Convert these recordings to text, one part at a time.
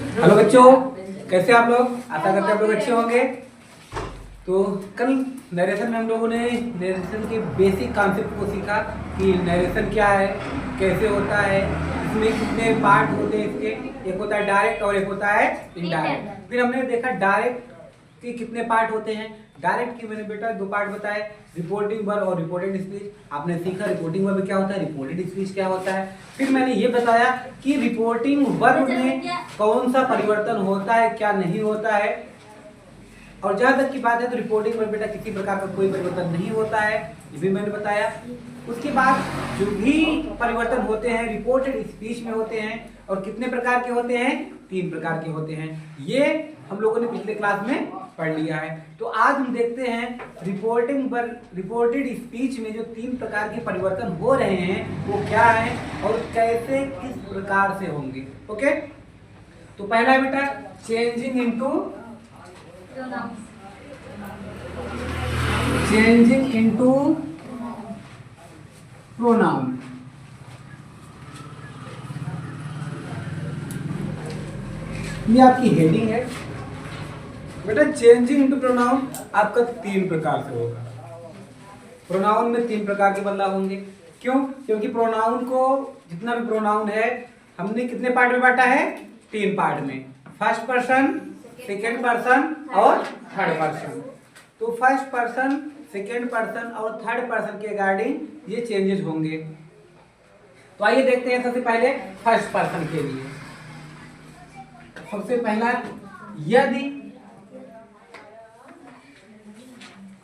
Hello बच्चों, कैसे आप लोग? आशा करते हैं आप लोग अच्छे होंगे। तो कल नरेशन में हम लोगों ने नरेशन के बेसिक कॉन्सेप्ट को सीखा कि नरेशन क्या है, कैसे होता है, इसमें कितने पार्ट होते हैं इसके। एक होता है डायरेक्ट और एक होता है इनडायरेक्ट। फिर हमने देखा डायरेक्ट के कितने पार्ट होते हैं। डायरेक्ट के मैंने बेटा 2 पार्ट बताए, रिपोर्टिंग वर्ब और रिपोर्टेड स्पीच। आपने सीखा रिपोर्टिंग वर्ब क्या होता है, रिपोर्टेड स्पीच क्या होता है। फिर मैंने ये बताया कि रिपोर्टिंग वर्ब में कौन सा परिवर्तन होता है, क्या नहीं होता है। और जहां तक की बात है तो रिपोर्टिंग वर्ब बेटा किसी प्रकार का कोई परिवर्तन नहीं होता है, ये भी मैंने बताया। उसके बाद जो भी परिवर्तन होते हैं रिपोर्टेड स्पीच में होते हैं, और कितने प्रकार के होते हैं, 3 प्रकार के होते हैं। ये हम लोगों ने पिछले क्लास में पढ़ लिया है। तो आज हम देखते हैं रिपोर्टेड स्पीच में जो 3 प्रकार के परिवर्तन हो रहे हैं वो क्या है और कैसे किस प्रकार से होंगे। ओके, तो पहला है बेटा चेंजिंग इनटू प्रोनाउन। ये आपकी हेडिंग है बेटा। चेंजिंग इनटू प्रोनाउन आपका 3 प्रकार से होगा। प्रोनाउन में 3 प्रकार के बदलाव होंगे। क्यों? क्योंकि प्रोनाउन को, जितना भी प्रोनाउन है, हमने कितने पार्ट में बांटा है, 3 पार्ट में। फर्स्ट पर्सन, सेकेंड पर्सन और थर्ड पर्सन। तो फर्स्ट पर्सन, सेकेंड पर्सन और थर्ड पर्सन के रिगार्डिंग ये चेंजेस होंगे। तो आइए देखते हैं सबसे पहले फर्स्ट पर्सन के लिए। सबसे पहला, यदि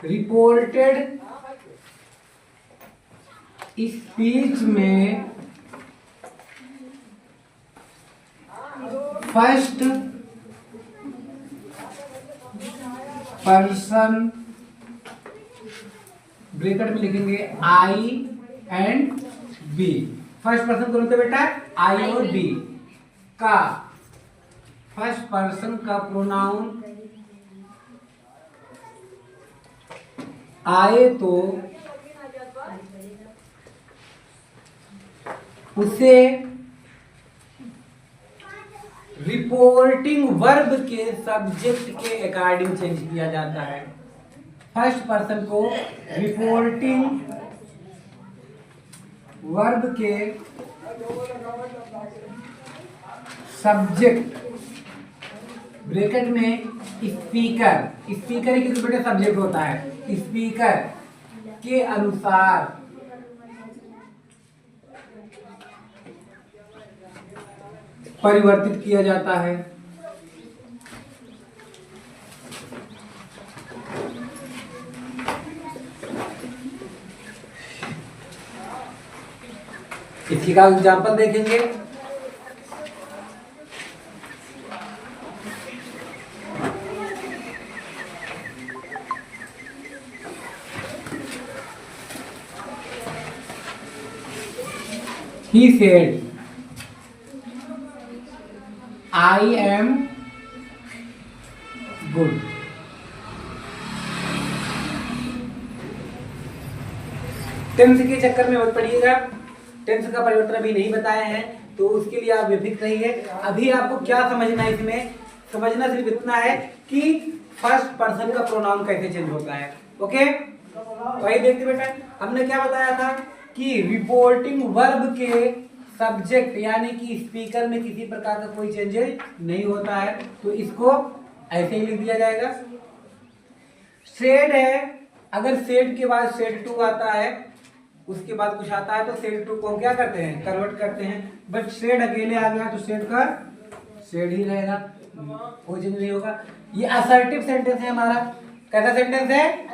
रिपोर्टेड स्पीच में फर्स्ट पर्सन, ब्रैकेट में लिखेंगे आई एंड बी। फर्स्ट पर्सन कौन होता है बेटा, आई और बी का फर्स्ट पर्सन का प्रोनाउन आए तो उसे रिपोर्टिंग वर्ब के सब्जेक्ट के अकॉर्डिंग चेंज किया जाता है। फर्स्ट पर्सन को रिपोर्टिंग वर्ब के सब्जेक्ट, ब्रैकेट में स्पीकर, स्पीकर ही किस बेटे सब्जेक्ट होता है, स्पीकर के अनुसार परिवर्तित किया जाता है। इसी का एग्जांपल देखेंगे। He said, I am good. Tense के चक्कर में मत पड़िएगा, टेंस का परिवर्तन अभी नहीं बताया है, तो उसके लिए आप बेफिक्र रहिए। अभी आपको क्या समझना है, इसमें समझना सिर्फ इतना है कि फर्स्ट पर्सन का प्रोनाउन कैसे चेंज होता है। ओके, तो आइए देखते बेटा, हमने क्या बताया था कि रिपोर्टिंग वर्ब के सब्जेक्ट यानी कि स्पीकर में किसी प्रकार का कोई चेंजेस नहीं होता है, तो इसको ऐसे ही लिख दिया जाएगा। सेड है, अगर सेड के बाद सेड टू आता है, उसके बाद कुछ आता है, तो सेड टू को हम क्या करते हैं, कन्वर्ट करते हैं। बट सेड अकेले आ गया तो सेड का सेड ही रहेगा, कोई चेंज नहीं होगा। ये असर्टिव सेंटेंस है हमारा। कैसा सेंटेंस है,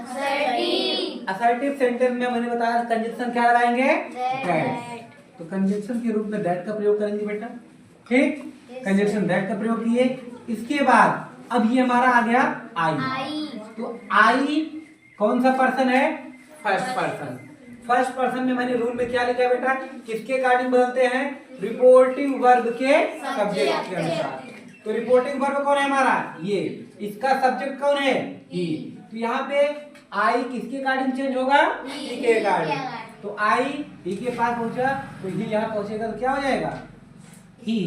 असर्टिव सेंटेंस में मैंने बताया कंजक्शन क्या लगाएंगे, दैट। तो कंजक्शन के रूप में दैट का प्रयोग करेंगे बेटा। ठीक, कंजक्शन दैट का प्रयोग किए। इसके बाद अब ये हमारा आ गया आई। तो आई कौन सा पर्सन है, फर्स्ट पर्सन। फर्स्ट पर्सन में मैंने रूल में क्या लिखा बेटा, किसके अकॉर्डिंग बदलते हैं, रिपोर्टिंग वर्ब के सब्जेक्ट के अनुसार। तो रिपोर्टिंग वर्ब कौन है हमारा, ये, इसका सब्जेक्ट कौन है, ही। तो यहाँ पे आई किसके अकॉर्डिंग चेंज होगा, ही के अकॉर्डिंग। तो आई ही के पास पहुंचा तो ही यहाँ पहुंचेगा तो क्या हो जाएगा, ही।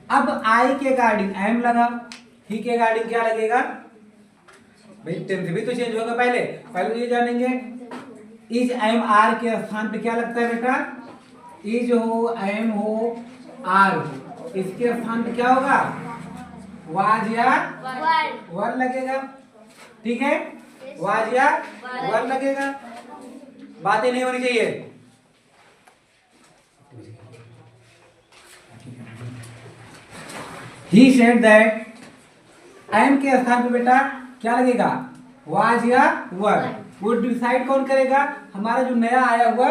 अब आई के अकॉर्डिंग एम लगा, ही के अकॉर्डिंग क्या लगेगा भाई, टेंस भी तो चेंज होगा। पहले तो ये जानेंगे इज एम आर के स्थान पे क्या लगता है बेटा, इज हो एम हो आर हो, इसके स्थान पे क्या होगा, वाज या वर लगेगा। ठीक है, वाज या वर लगेगा, बातें नहीं होनी चाहिए। He said that एम के स्थान पे बेटा क्या लगेगा, वाज या वर। वो डिसाइड कौन करेगा, हमारा जो नया आया हुआ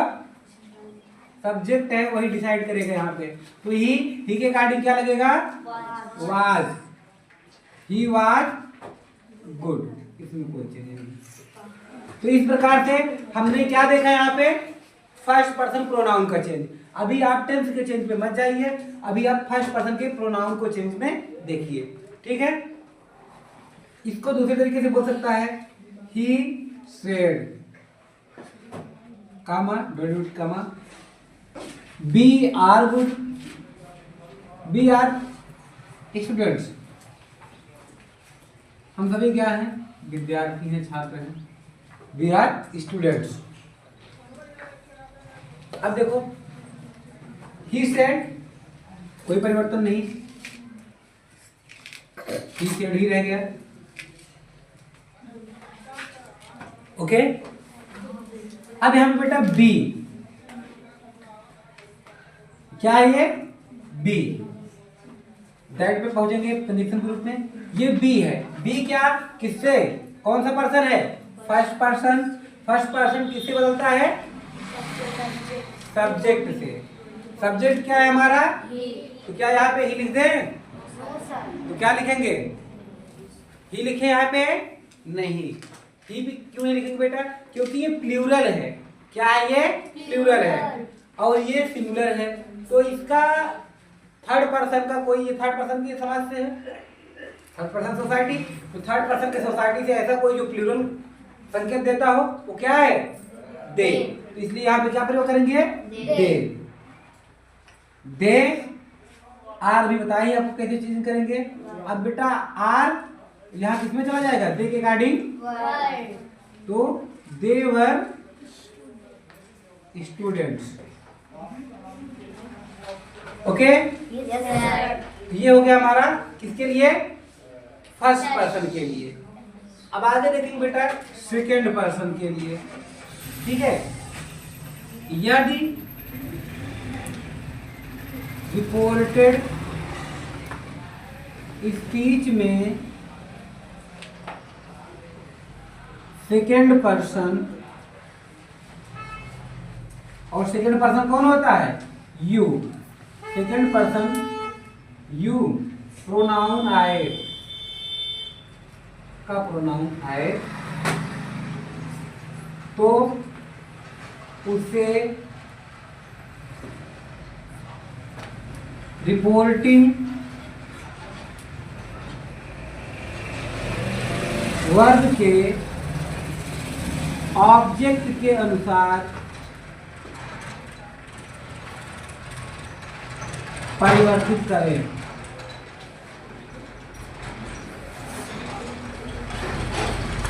सब्जेक्ट है वही डिसाइड करेगा यहाँ पे। तो ही के अकॉर्डिंग क्या लगेगा, वाज, ही वाज गुड, इसमें कोई चेंज नहीं। तो इस प्रकार से हमने क्या देखा यहाँ पे, फर्स्ट पर्सन प्रोनाउन का चेंज। अभी आप टेंस के चेंज पे मत जाइए, अभी आप फर्स्ट पर्सन के प्रोनाउन को चेंज में देखिए। ठीक है, इसको दूसरे तरीके से बोल सकता है, he said comma don't comma we are good, we are students, हम सभी क्या हैं, विद्यार्थी हैं, छात्र हैं, वी आर स्टूडेंट्स। अब देखो ही सेड, कोई परिवर्तन नहीं, ही सेड ही रह गया। ओके, अब यहां पे बेटा बी, क्या है ये, बी, दैट पे पहुंचेंगे कंडीशन ग्रुप में। ये बी है, बी क्या, किससे, कौन सा पर्सन है, फर्स्ट पर्सन। फर्स्ट पर्सन किससे बदलता है, सब्जेक्ट से। सब्जेक्ट क्या है हमारा, तो क्या यहाँ पे ही लिख दें, तो क्या लिखेंगे, ही लिखे यहाँ पे, नहीं, ही भी क्यों नहीं लिखेंगे बेटा, क्योंकि ये प्लूरल है। क्या है ये, प्लूरल है, और ये सिंगुलर है। तो इसका थर्ड पर्सन का कोई, ये थर्ड पर्सन के समाज से है, थर्ड पर्सन सोसाइटी, तो थर्ड पर्सन के सोसाइटी से ऐसा कोई जो प्लूरल संकेत देता हो वो क्या है, दे। तो इसलिए यहाँ पे क्या प्रयोग करेंगे, दे। दे आर भी बताइए आपको कैसे चेंज करेंगे। अब बेटा आर यहाँ किसमें चला जाएगा, दे के अकॉर्डिंग, तो दे वर स्टूडेंट्स। ओके, ये हो गया हमारा किसके लिए, फर्स्ट पर्सन के लिए। अब आगे देखेंगे बेटा सेकेंड पर्सन के लिए। ठीक है, यदि रिपोर्टेड स्पीच में सेकेंड पर्सन, और सेकेंड पर्सन कौन होता है, you, second person you pronoun आए, का प्रोनाउन आए, तो उसे रिपोर्टिंग वर्ग के ऑब्जेक्ट के अनुसार परिवर्तित करें।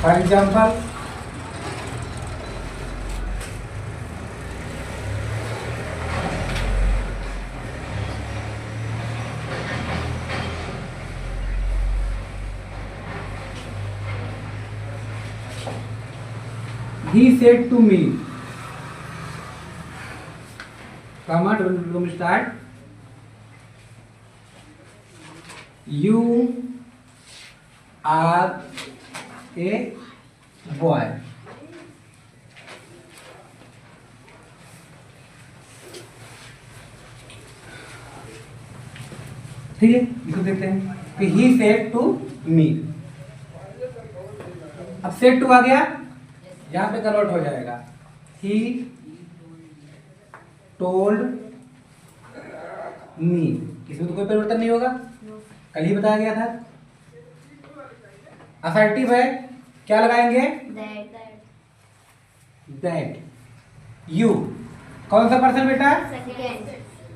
For example, he said to me, comma, don't start, you are a boy। ठीक है, इसको देखते हैं कि he said to me। अब said to आ गया, यहाँ पे कन्वर्ट हो जाएगा, he told me। इसमें तो कोई परिवर्तन नहीं होगा, कल ही बताया गया था। असर्टिव है, क्या लगाएंगे, दैट। यू कौन सा पर्सन बेटा,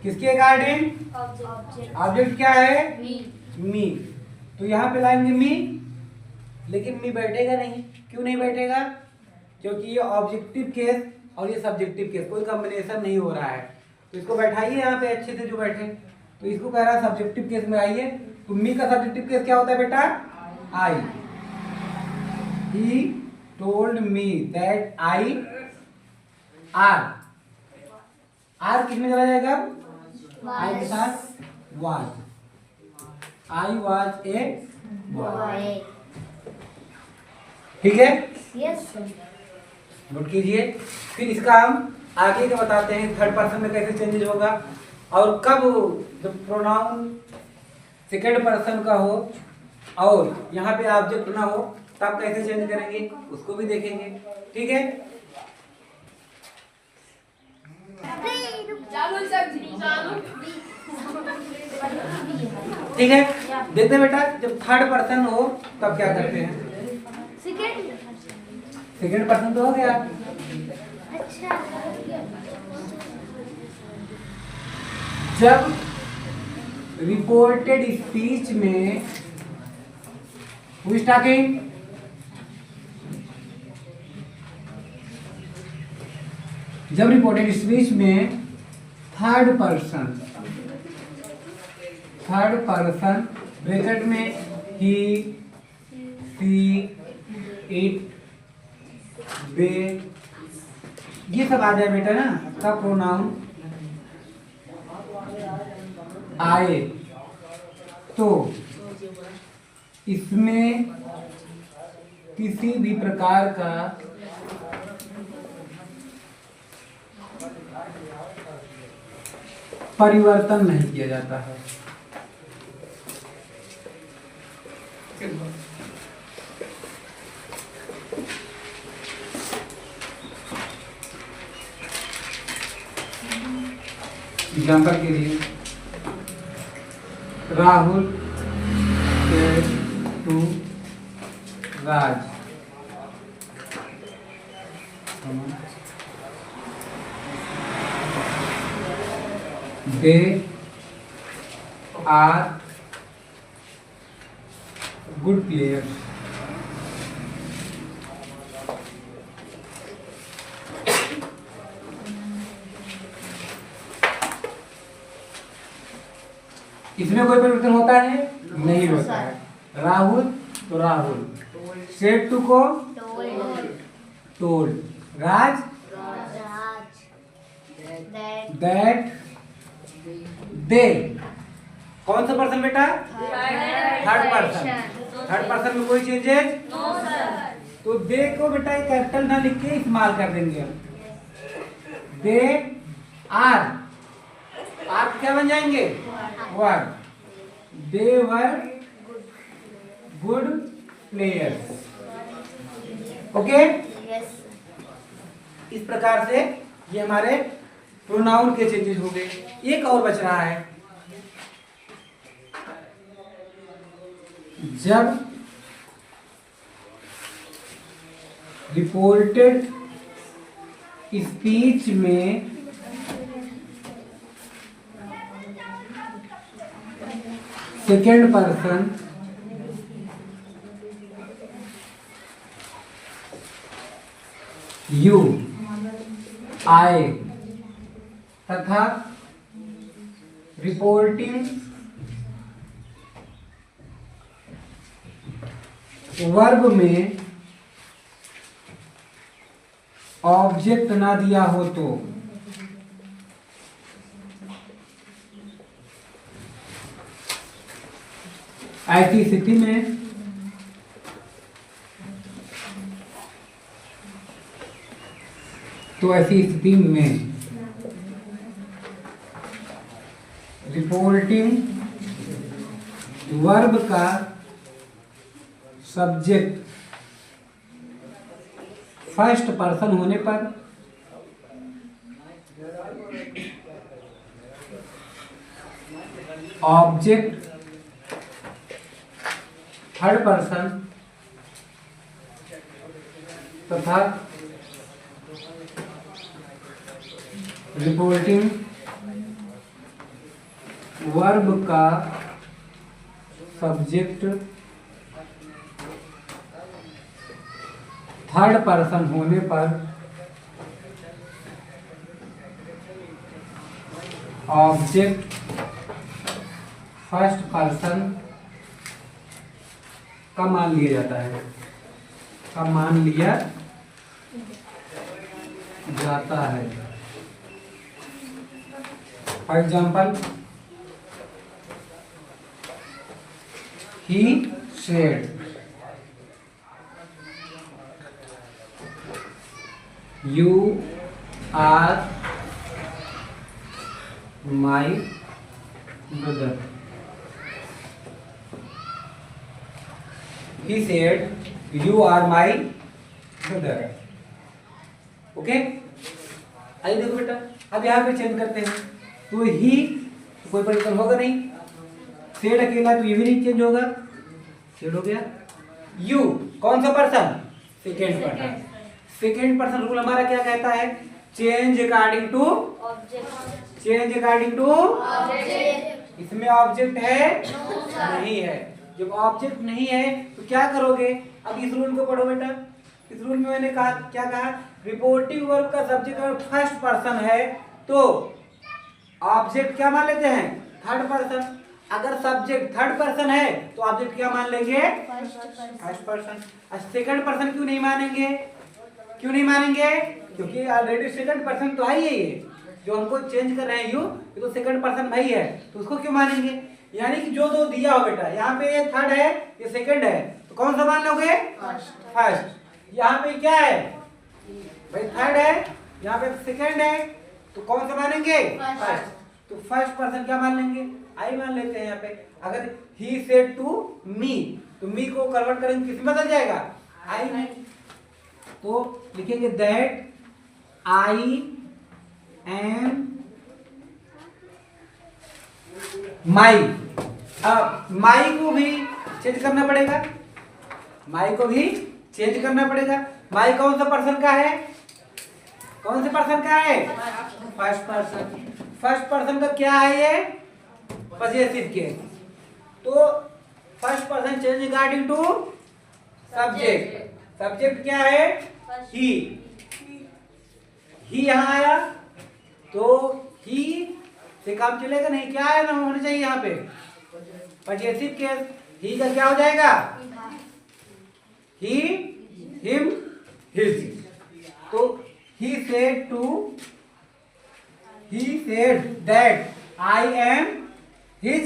किसके अकॉर्डिंग? ऑब्जेक्ट क्या है? मी। तो यहाँ पे लाएंगे मी, लेकिन मी बैठेगा नहीं। क्यों नहीं बैठेगा? क्योंकि ये ऑब्जेक्टिव केस और ये सब्जेक्टिव केस कोई कॉम्बिनेशन नहीं हो रहा है। तो इसको बैठाइए यहाँ पे अच्छे से जो बैठे। तो इसको कह रहा है सब्जेक्टिव केस में आइए। तो मी का सब्जेक्टिव केस क्या होता है बेटा? I. He told me that I are. Are किस में चला जाएगा? आई के साथ was. I was a boy. ठीक है? यस। नोट कीजिए। फिर इसका हम आगे का बताते हैं थर्ड पर्सन में कैसे चेंजेस होगा, और कब जब प्रोनाउन सेकंड पर्सन का हो और यहाँ पे ऑब्जेक्ट ना हो तब कैसे चेंज करेंगे उसको भी देखेंगे। ठीक है? ठीक है, देखते हैं बेटा जब थर्ड पर्सन हो तब क्या करते हैं। सेकंड पर्सन तो हो गया। अच्छा। जब रिपोर्टेड स्पीच में हु इज टॉकिंग? जब रिपोर्टेड स्पीच में थर्ड पर्सन ब्रैकेट में ही, सी, इट, दे ये सब आ जाए बेटा ना, का प्रोनाउन आए तो इसमें किसी भी प्रकार का परिवर्तन नहीं किया जाता है। एग्जाम्पल के लिए Rahul to Raj, they are good players. इसमें कोई परिवर्तन होता है? नहीं होता है। राहुल तो राहुल, सेड टू को टोल्ड, राज दैट, दे। कौन सा पर्सन बेटा? Third person. थर्ड पर्सन में कोई चेंजेस? तो दे को बेटा एक कैपिटल ना लिख के इस्तेमाल कर देंगे हम। दे आर, आर क्या बन जाएंगे? वर। दे वर गुड प्लेयर्स। ओके? इस प्रकार से ये हमारे प्रोनाउन के चेंजेस हो गए। एक और बच रहा है, जब रिपोर्टेड स्पीच में सेकेंड पर्सन यू आए तथा रिपोर्टिंग वर्ब में ऑब्जेक्ट ना दिया हो तो ऐसी स्थिति में रिपोर्टिंग वर्ब का सब्जेक्ट फर्स्ट पर्सन होने पर ऑब्जेक्ट थर्ड पर्सन तथा रिपोर्टिंग वर्ब का सब्जेक्ट थर्ड पर्सन होने पर ऑब्जेक्ट फर्स्ट पर्सन का मान लिया जाता है, का मान लिया जाता है। For example, he said, you are my brother. He said, you are my brother. Okay, आइए देखो बेटा, अब यहाँ पे चेंज करते हैं। तो ही कोई परिवर्तन होगा नहीं, सेड अकेला तो ये भी नहीं चेंज होगा, सेड हो गया। यू कौन सा person? Second person. Second person rule हमारा क्या कहता है? Change according to object. Change according to object. इसमें ऑब्जेक्ट है? नहीं है। जब ऑब्जेक्ट नहीं है तो क्या करोगे? अब इस रूल को पढ़ो बेटा। इस रूल में मैंने कहा, क्या कहा? रिपोर्टिंग वर्ब का सब्जेक्ट अगर फर्स्ट पर्सन है तो ऑब्जेक्ट क्या मान लेते हैं? Third person. अगर सब्जेक्ट थर्ड पर्सन है तो ऑब्जेक्ट क्या मान लेंगे? First person. सेकंड पर्सन क्यों नहीं मानेंगे? क्यों नहीं मानेंगे? क्योंकि ऑलरेडी सेकंड पर्सन तो है ही है, जो हमको चेंज कर रहे हैं यू, ये तो सेकंड पर्सन भाई है, तो उसको क्यों मानेंगे? यानी कि जो दो दिया हो बेटा, यहाँ पे ये थर्ड है, ये सेकंड है, तो कौन सा मान लोगे? फर्स्ट। यहाँ पे क्या है भाई? थर्ड है, यहाँ पे सेकंड है, तो कौन सा मानेंगे? फर्स्ट। तो फर्स्ट पर्सन क्या मान लेंगे? आई मान लेते हैं। यहाँ पे अगर ही सेड टू मी, तो मी को कन्वर्ट करेंगे किस में बदल जाएगा? आई में। तो लिखेंगे दैट आई एम माई। अब माई को भी चेंज करना पड़ेगा, माई को भी चेंज करना पड़ेगा। माई कौन सा पर्सन का है? कौन से पर्सन का है? First person. फर्स्ट पर्सन का क्या है? ये पजेसिव केस। तो first person change according to subject. Subject क्या है? ही। ही यहाँ आया तो ही से काम चलेगा नहीं, क्या है ना होना चाहिए यहाँ पे? Possessive case. ही का क्या हो जाएगा? ही, हिम, हिज। तो he said that I am his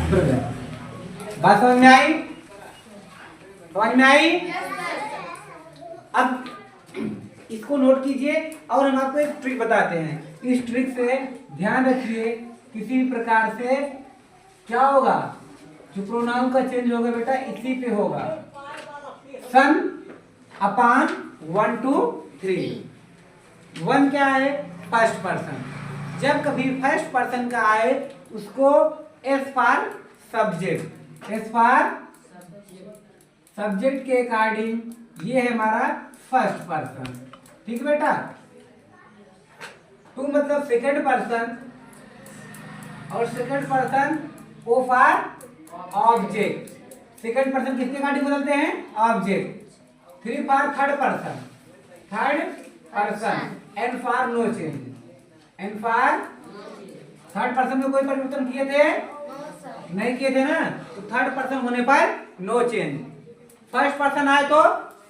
brother। बात समझ में आई? समझ में आई? अब इसको नोट कीजिए और हम आपको एक ट्रिक बताते हैं। इस ट्रिक से ध्यान रखिए, किसी भी प्रकार से क्या होगा? जो प्रोनाउन का चेंज होगा बेटा इसी पे होगा। सन अपान 1 2 3। 1 क्या है? First person. जब कभी फर्स्ट पर्सन का आए उसको S for subject, S for subject के अकॉर्डिंग ये है हमारा फर्स्ट पर्सन। ठीक बेटा? टू मतलब सेकंड पर्सन, और second person O for object. Second person किसके अकॉर्डिंग बदलते हैं? Object. 3 for third person, third person. N for no change, N for third person में कोई परिवर्तन किए थे? नहीं किए थे ना, तो थर्ड पर्सन होने पर नो चेंज। फर्स्ट पर्सन आए तो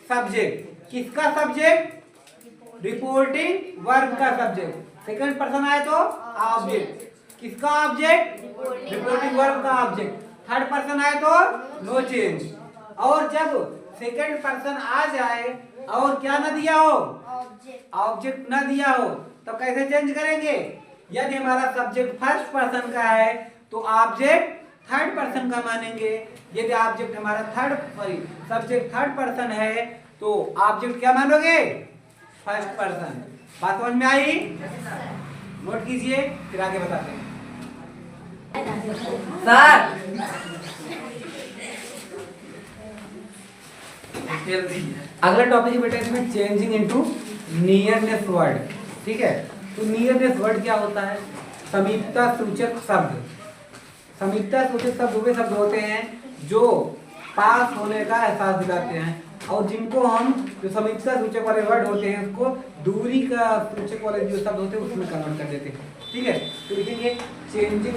सब्जेक्ट। किसका सब्जेक्ट? रिपोर्टिंग वर्ब का सब्जेक्ट। सेकंड पर्सन आए तो ऑब्जेक्ट। किसका ऑब्जेक्ट? रिपोर्टिंग वर्ब का ऑब्जेक्ट। थर्ड पर्सन आए तो नो चेंज। और जब सेकंड पर्सन आ जाए और क्या ना दिया हो? ऑब्जेक्ट ना दिया हो, तो कैसे चेंज करेंगे? यदि हमारा सब्जेक्ट फर्स्ट पर्सन का है तो ऑब्जेक्ट थर्ड पर्सन का मानेंगे। यदि ऑब्जेक्ट हमारा सब्जेक्ट थर्ड पर्सन है तो ऑब्जेक्ट क्या मानोगे? First person. बात समझ में आई? नोट कीजिए, फिर आगे बताते हैं। सर अगला टॉपिक है बेटा इसमें चेंजिंग इनटू नियरनेस वर्ड। ठीक है? तो नियरनेस वर्ड क्या होता है? समीपता सूचक शब्द। समीपता सूचक शब्द वे शब्द होते हैं जो पास होने का एहसास दिलाते हैं, और जिनको हम जो समीपता सूचक वाले वर्ड होते हैं उसको दूरी का सूचक वाले जो शब्द होते हैं उसमें कन्वर्ट कर देते हैं। ठीक है, तो लिखेंगे changing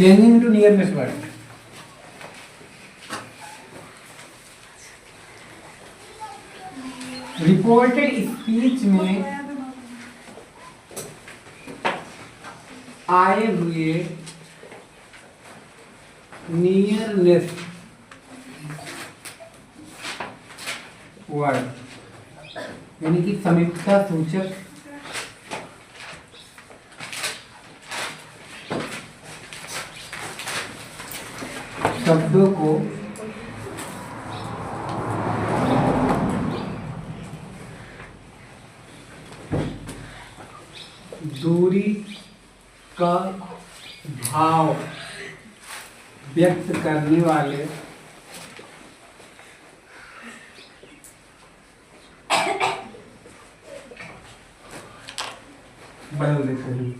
into nearness word. Reported speech में आए हुए नियरनेस वर्ड यानी कि समीपता सूचक शब्दों को दूरी का भाव व्यक्त करने वाले बदल देते हैं।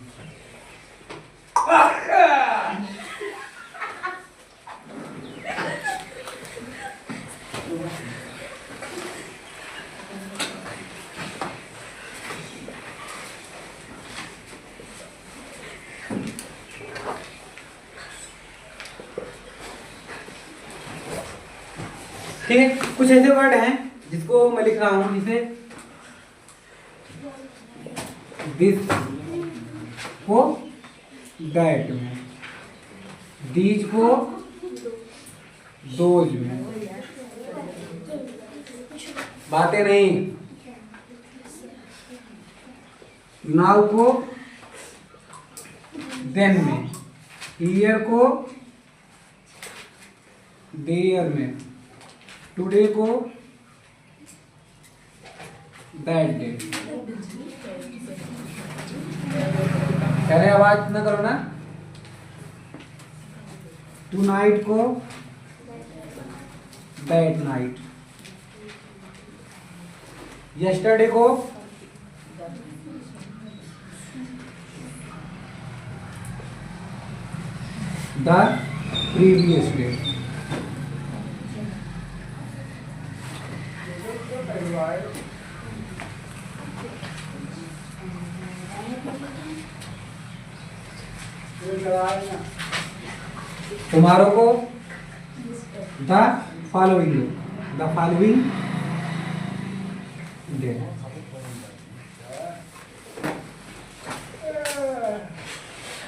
ठीक है, कुछ ऐसे वर्ड हैं जिसको मैं लिख रहा हूं, जिसे दिस को दैट में, दीज को दोज में, बातें नहीं, नाउ को देन में, ईयर को देयर में, टुडे को दैट डे। पहले आवाज ना करो ना। टू नाइट को दैट नाइट, यस्टरडे को द प्रीवियस डे। टुमारो को द फॉलोइंग डे।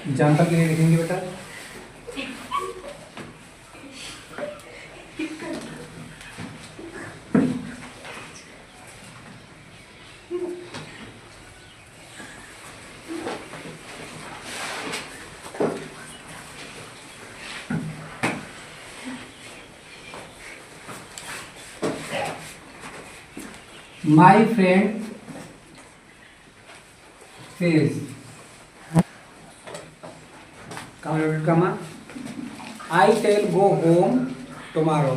एग्जाम्पल के लिए लिखेंगे बेटा, My friend says, I shall go home tomorrow.